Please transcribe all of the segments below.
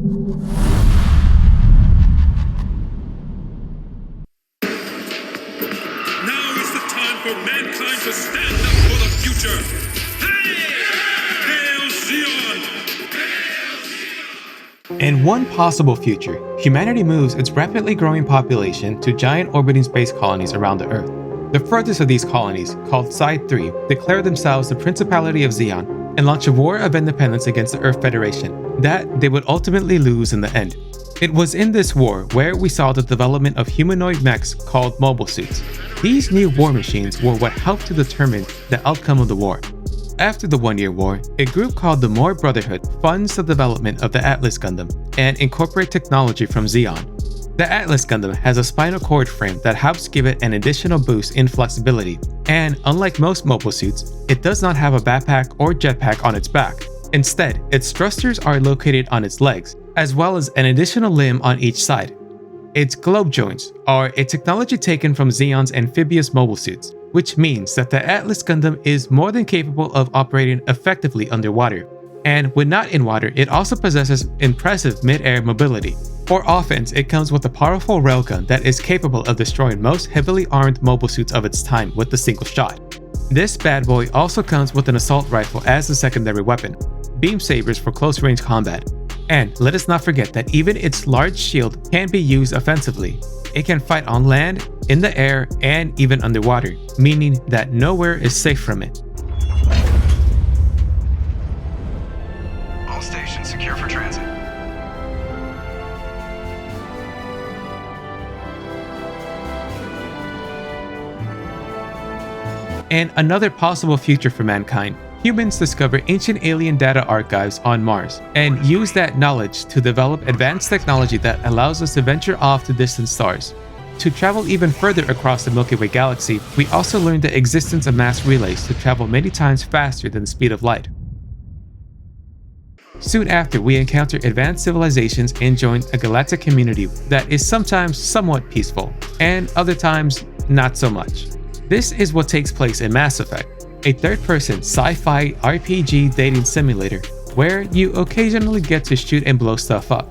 Now is the time for mankind to stand up for the future! Hey! Hail Zeon! In one possible future, humanity moves its rapidly growing population to giant orbiting space colonies around the Earth. The furthest of these colonies, called Side 3, declare themselves the Principality of Zeon and launch a war of independence against the Earth Federation that they would ultimately lose in the end. It was in this war where we saw the development of humanoid mechs called mobile suits. These new war machines were what helped to determine the outcome of the war. After the one-year war, a group called the Moore Brotherhood funds the development of the Atlas Gundam and incorporate technology from Zeon. The Atlas Gundam has a spinal cord frame that helps give it an additional boost in flexibility, and unlike most mobile suits, it does not have a backpack or jetpack on its back. Instead, its thrusters are located on its legs, as well as an additional limb on each side. Its globe joints are a technology taken from Zeon's amphibious mobile suits, which means that the Atlas Gundam is more than capable of operating effectively underwater. And when not in water, it also possesses impressive mid-air mobility. For offense, it comes with a powerful railgun that is capable of destroying most heavily armed mobile suits of its time with a single shot. This bad boy also comes with an assault rifle as a secondary weapon, beam sabers for close-range combat, and let us not forget that even its large shield can be used offensively. It can fight on land, in the air, and even underwater, meaning that nowhere is safe from it. All stations secure for transit. And another possible future for mankind, humans discover ancient alien data archives on Mars and use that knowledge to develop advanced technology that allows us to venture off to distant stars. To travel even further across the Milky Way galaxy, we also learned the existence of mass relays to travel many times faster than the speed of light. Soon after, we encounter advanced civilizations and join a galactic community that is sometimes somewhat peaceful, and other times not so much. This is what takes place in Mass Effect, a third-person sci-fi RPG dating simulator where you occasionally get to shoot and blow stuff up.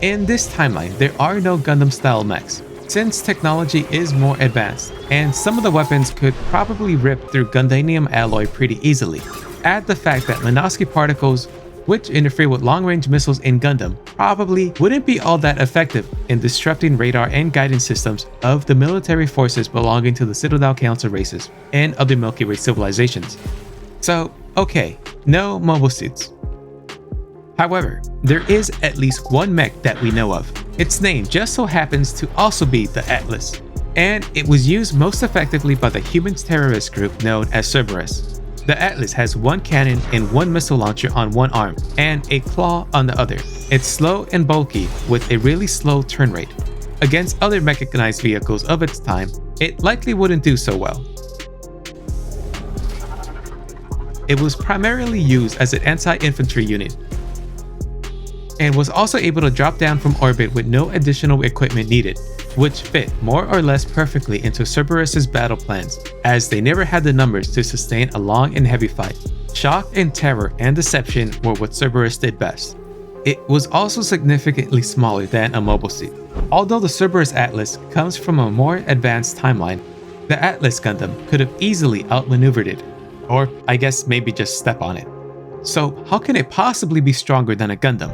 In this timeline, there are no Gundam-style mechs, since technology is more advanced, and some of the weapons could probably rip through Gundanium alloy pretty easily. Add the fact that Minovsky particles, which interfere with long-range missiles in Gundam, probably wouldn't be all that effective in disrupting radar and guidance systems of the military forces belonging to the Citadel Council races and other Milky Way civilizations. So, okay, no mobile suits. However, there is at least one mech that we know of. Its name just so happens to also be the Atlas, and it was used most effectively by the human terrorist group known as Cerberus. The Atlas has one cannon and one missile launcher on one arm, and a claw on the other. It's slow and bulky, with a really slow turn rate. Against other mechanized vehicles of its time, it likely wouldn't do so well. It was primarily used as an anti-infantry unit, and was also able to drop down from orbit with no additional equipment needed, which fit more or less perfectly into Cerberus's battle plans, as they never had the numbers to sustain a long and heavy fight. Shock and terror and deception were what Cerberus did best. It was also significantly smaller than a mobile suit. Although the Cerberus Atlas comes from a more advanced timeline, the Atlas Gundam could have easily outmaneuvered it, or I guess maybe just step on it. So how can it possibly be stronger than a Gundam?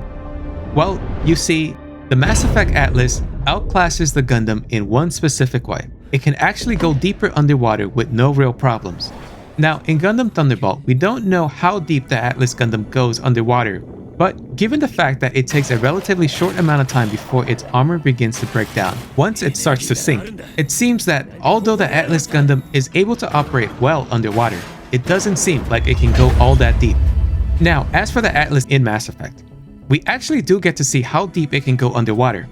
Well, you see, the Mass Effect Atlas outclasses the Gundam in one specific way. It can actually go deeper underwater with no real problems. Now, in Gundam Thunderbolt, we don't know how deep the Atlas Gundam goes underwater, but given the fact that it takes a relatively short amount of time before its armor begins to break down, once it starts to sink, it seems that although the Atlas Gundam is able to operate well underwater, it doesn't seem like it can go all that deep. Now, as for the Atlas in Mass Effect, we actually do get to see how deep it can go underwater.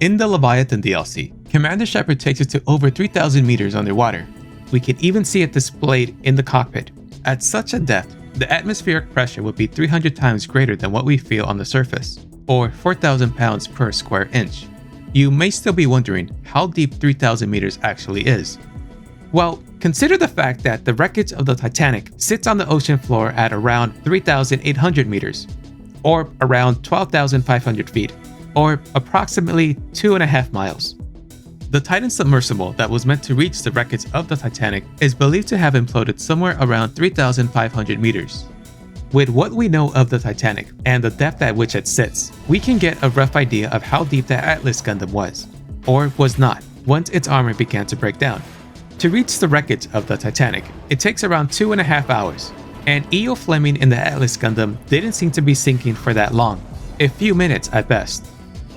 In the Leviathan DLC, Commander Shepard takes it to over 3,000 meters underwater. We can even see it displayed in the cockpit. At such a depth, the atmospheric pressure would be 300 times greater than what we feel on the surface, or 4,000 pounds per square inch. You may still be wondering how deep 3,000 meters actually is. Well, consider the fact that the wreckage of the Titanic sits on the ocean floor at around 3,800 meters. or around 12,500 feet, or approximately 2.5 miles. The Titan submersible that was meant to reach the wreckage of the Titanic is believed to have imploded somewhere around 3,500 meters. With what we know of the Titanic and the depth at which it sits, we can get a rough idea of how deep the Atlas Gundam was, or was not, once its armor began to break down. To reach the wreckage of the Titanic, it takes around 2.5 hours, and E.O. Fleming in the Atlas Gundam didn't seem to be sinking for that long, a few minutes at best.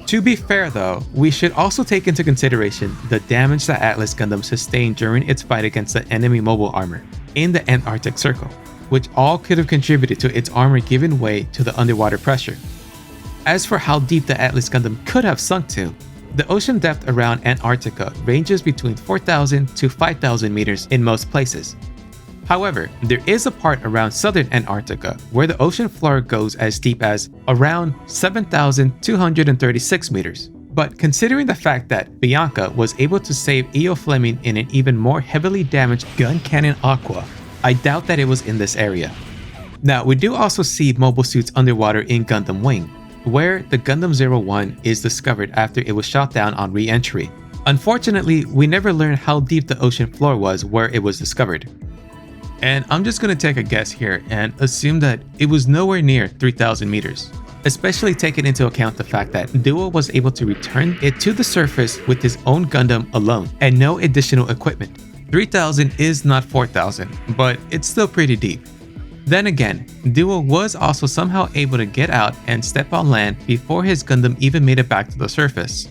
To be fair though, we should also take into consideration the damage that Atlas Gundam sustained during its fight against the enemy mobile armor in the Antarctic Circle, which all could have contributed to its armor giving way to the underwater pressure. As for how deep the Atlas Gundam could have sunk to, the ocean depth around Antarctica ranges between 4,000 to 5,000 meters in most places. However, there is a part around southern Antarctica where the ocean floor goes as deep as around 7,236 meters. But considering the fact that Bianca was able to save E.O. Fleming in an even more heavily damaged gun cannon Aqua, I doubt that it was in this area. Now, we do also see mobile suits underwater in Gundam Wing, where the Gundam 01 is discovered after it was shot down on re-entry. Unfortunately, we never learned how deep the ocean floor was where it was discovered. And I'm just going to take a guess here and assume that it was nowhere near 3,000 meters, especially taking into account the fact that Duo was able to return it to the surface with his own Gundam alone and no additional equipment. 3,000 is not 4,000, but it's still pretty deep. Then again, Duo was also somehow able to get out and step on land before his Gundam even made it back to the surface,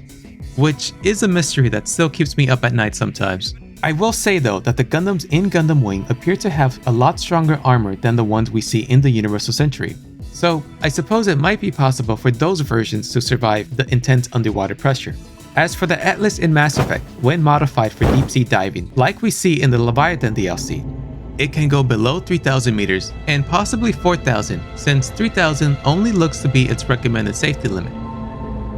which is a mystery that still keeps me up at night sometimes. I will say though that the Gundams in Gundam Wing appear to have a lot stronger armor than the ones we see in the Universal Century, so I suppose it might be possible for those versions to survive the intense underwater pressure. As for the Atlas in Mass Effect, when modified for deep sea diving, like we see in the Leviathan DLC, it can go below 3,000 meters and possibly 4,000, since 3,000 only looks to be its recommended safety limit.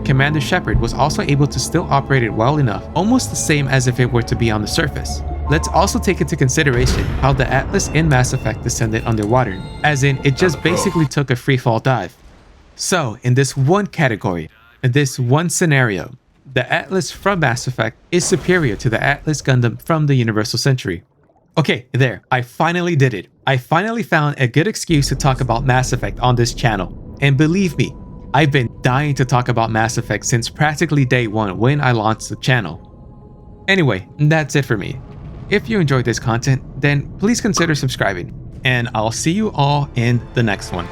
Commander Shepard was also able to still operate it well enough, almost the same as if it were to be on the surface. Let's also take into consideration how the Atlas in Mass Effect descended underwater, as in it just basically took a freefall dive. So in this one category, in this one scenario, the Atlas from Mass Effect is superior to the Atlas Gundam from the Universal Century. Okay, there, I finally did it. I finally found a good excuse to talk about Mass Effect on this channel. And believe me, I've been dying to talk about Mass Effect since practically day one when I launched the channel. Anyway, that's it for me. If you enjoyed this content, then please consider subscribing, and I'll see you all in the next one.